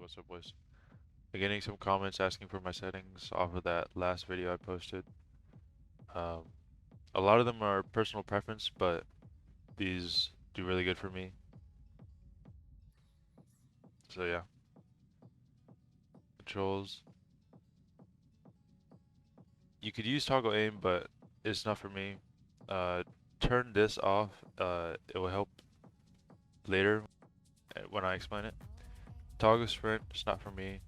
What's up, boys? I'm getting some comments asking for my settings off of that last video I posted. Um, a lot of them are personal preference, but these do really good for me. So yeah. Controls. You could use toggle aim, but it's not for me. Turn this off. It will help later when I explain it. Toggle sprint, it's not for me.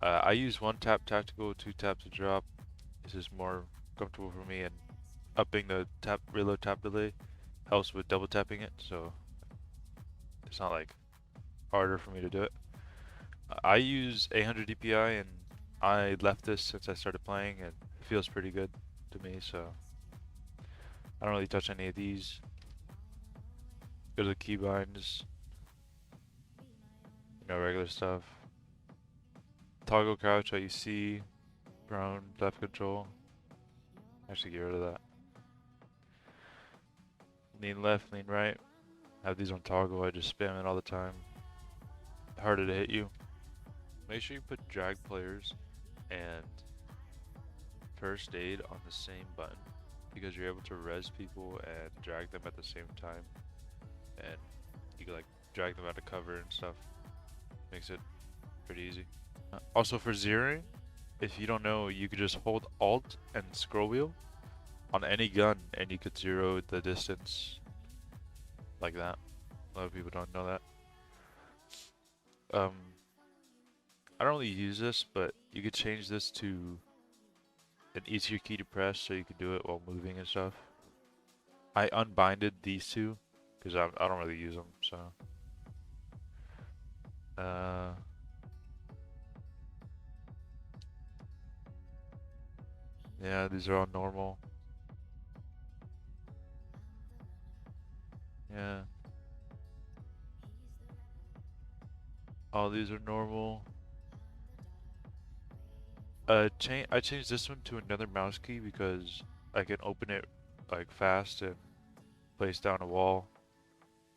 I use one tap tactical, two taps to drop. This is more comfortable for me, and upping the tap reload tap delay helps with double tapping it, so it's not like harder for me to do it. I use 800 DPI, and I left this since I started playing, and it feels pretty good to me, so I don't really touch any of these. Go to the keybinds, regular stuff. Toggle crouch, how you see, brown, left control. Actually get rid of that. Lean left, lean right. I have these on toggle, I just spam it all the time. Harder to hit you. Make sure you put drag players and first aid on the same button, because you're able to res people and drag them at the same time, and you can like drag them out of cover and stuff. Makes it pretty easy. Also for zeroing, if you don't know, you could just hold Alt and scroll wheel on any gun and you could zero the distance like that. A lot of people don't know that. I don't really use this, but you could change this to an easier key to press so you can do it while moving and stuff. I unbinded these two because I don't really use them, so. Yeah, these are all normal. Yeah. All these are normal. I changed this one to another mouse key because I can open it like fast and place down a wall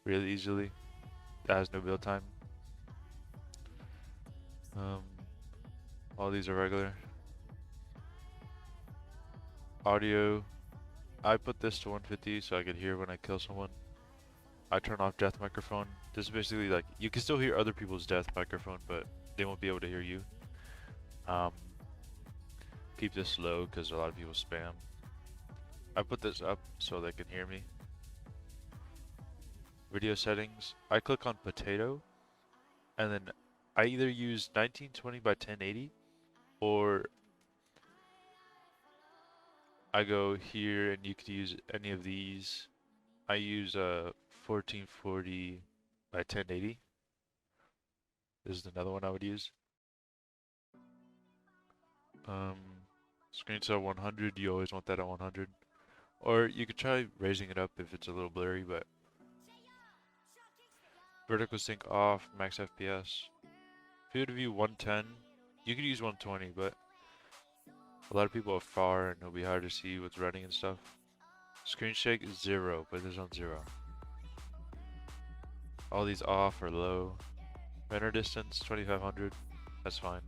really easily. That has no build time. All these are regular. Audio, I put this to 150 so I could hear when I kill someone. I turn off death microphone. This is basically like, you can still hear other people's death microphone, but they won't be able to hear you. Keep this low because a lot of people spam. I put this up so they can hear me. Video settings, I click on potato, and then I either use 1920 by 1080 or I go here and you could use any of these. I use 1440 by 1080. This is another one I would use. Screen size 100, you always want that at 100. Or you could try raising it up if it's a little blurry, but vertical sync off, max FPS. Field of view 110, you could use 120, but a lot of people are far and it'll be hard to see what's running and stuff. Screen shake is 0, but this on 0. All these off or low. Render distance 2500, that's fine.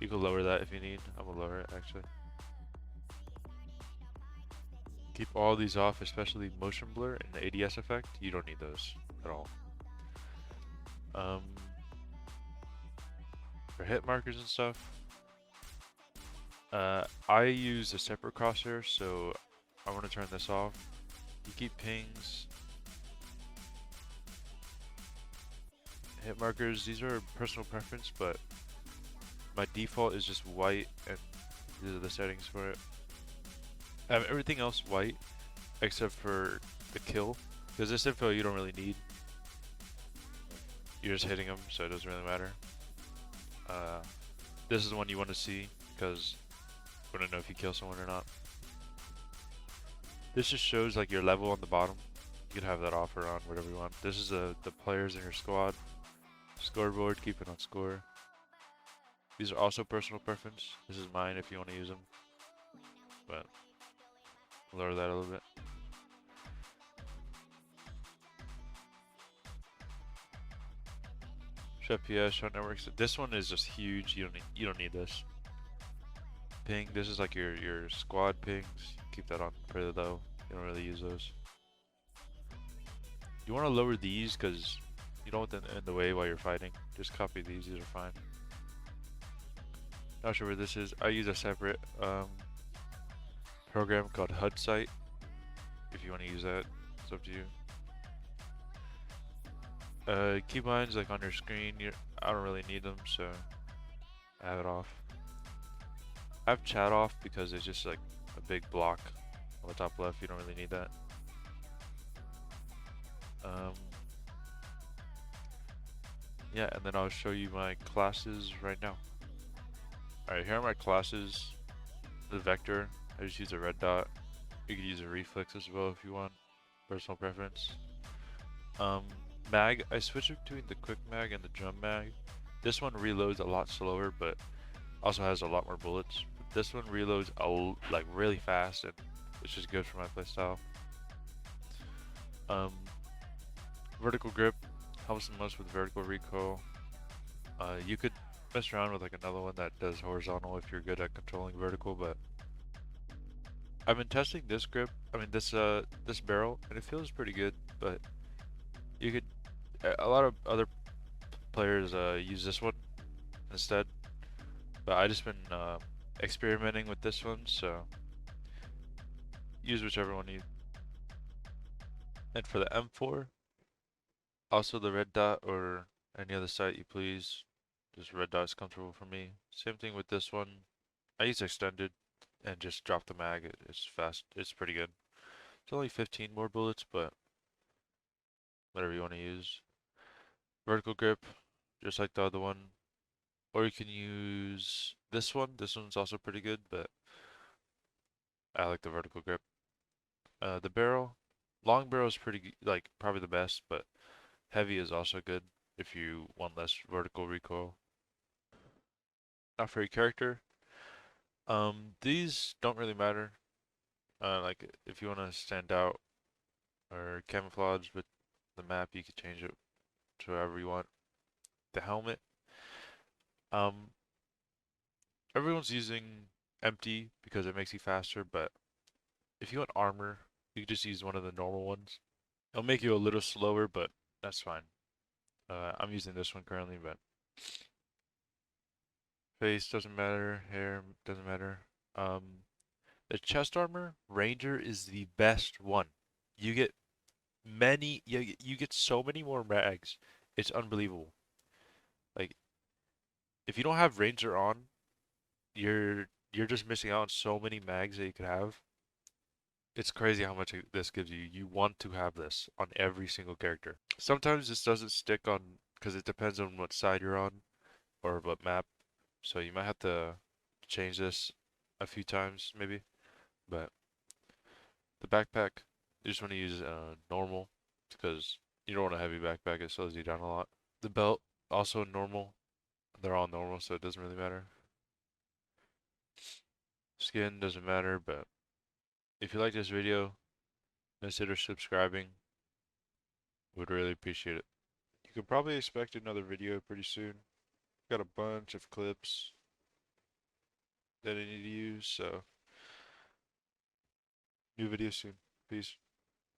You can lower that if you need. I'm gonna lower it actually. Keep all these off, especially motion blur and the ADS effect. You don't need those at all. For hit markers and stuff, I use a separate crosshair, so I want to turn this off. You keep pings. Hit markers, these are personal preference, but my default is just white, and these are the settings for it. I have everything else white, except for the kill, because this info you don't really need. You're just hitting them, so it doesn't really matter. This is the one you want to see, because you want to know if you kill someone or not. This just shows like your level on the bottom. You can have that off or on, whatever you want. This is the players in your squad. Scoreboard, keep it on score. These are also personal preference. This is mine if you want to use them. But lower that a little bit. FPS, short networks. This one is just huge. You don't need this. Ping. This is like your squad pings. Keep that on pretty low. You don't really use those. You want to lower these because you don't want them in the way while you're fighting. Just copy these. These are fine. Not sure where this is. I use a separate program called HUD site. If you want to use that, it's up to you. Keybinds like on your screen. I don't really need them, so I have it off. I have chat off because it's just like a big block on the top left. You don't really need that. Yeah, and then I'll show you my classes right now. Alright, here are my classes. The vector, I just use a red dot. You could use a reflex as well if you want. Personal preference. Mag, I switch between the quick mag and the drum mag. This one reloads a lot slower, but also has a lot more bullets. This one reloads like really fast, and it's just good for my playstyle. Vertical grip helps the most with vertical recoil. You could mess around with like another one that does horizontal if you're good at controlling vertical, but I've been testing this grip. I mean this barrel, and it feels pretty good. But you could, a lot of other players use this one instead. But I just been experimenting with this one, so use whichever one you. And for the M4, also the red dot or any other sight you please. Just red dot is comfortable for me. Same thing with this one. I use extended and just drop the mag. It's fast. It's pretty good. It's only 15 more bullets, but whatever you want to use. Vertical grip, just like the other one. Or you can use this one. This one's also pretty good, but I like the vertical grip. The barrel, long barrel is pretty, like, probably the best, but heavy is also good if you want less vertical recoil. Now for your character, these don't really matter. Like if you want to stand out or camouflage with the map, you can change it to however you want. The helmet, um, everyone's using empty because it makes you faster, but if you want armor, you can just use one of the normal ones. It'll make you a little slower, but that's fine. I'm using this one currently, but face doesn't matter, hair doesn't matter. The chest armor, Ranger is the best one. You get you get so many more mags. It's unbelievable. Like if you don't have Ranger on, you're just missing out on so many mags that you could have. It's crazy how much this gives you. You want to have this on every single character. Sometimes this doesn't stick on because it depends on what side you're on or what map. So you might have to change this a few times maybe. But the backpack, you just want to use normal because you don't want a heavy backpack. It slows you down a lot. The belt, also normal. They're all normal, so it doesn't really matter. Skin doesn't matter, but if you like this video, consider subscribing. Would really appreciate it. You could probably expect another video pretty soon. Got a bunch of clips that I need to use, so new video soon. Peace.